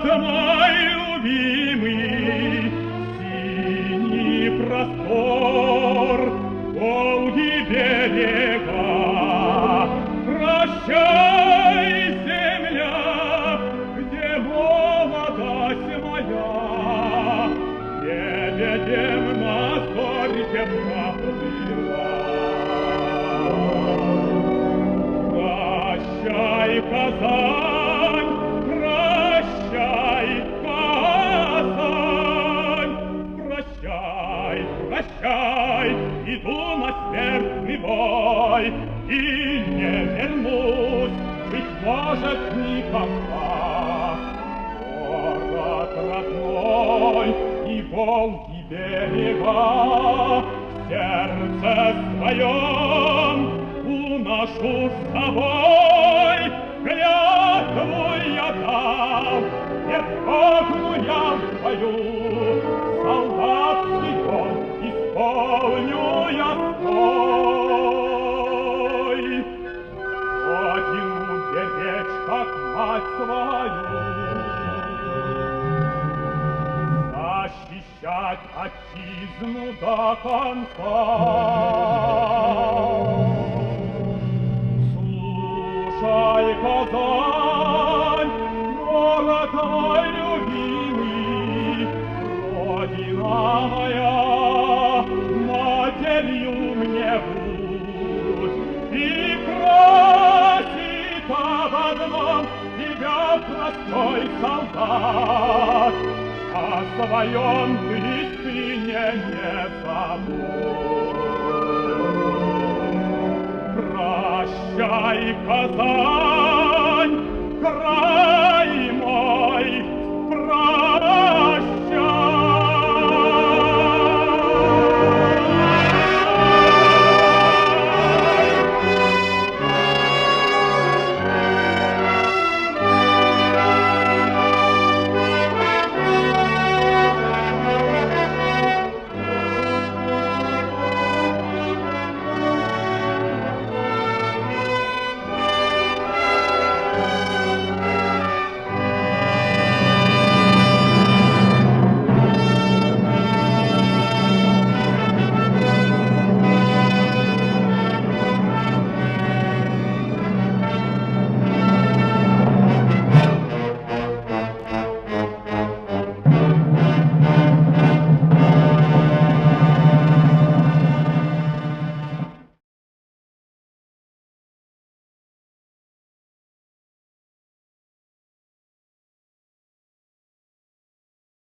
мой любимый, синий простор, долгие берега. Прощай, земля, где молодость моя, лебедем на зорьке проплыла. Прощай, Казань, прощай, Казань, прощай, прощай, иду на смертный бой, и не вернусь, быть может, никогда. Город родной и Волги берега, в сердце своем уношу с собой. Клятву я дал, не дрогну я в бою, солдатский долг исполню я свой. Родину беречь, как мать свою, защищать отчизну до конца. Слушай, Казань, город мой любимый, родина моя, матерью мне будь, и просит об одном тебя простой солдат, о своем ты сыне не забудь. Прощай, Казань,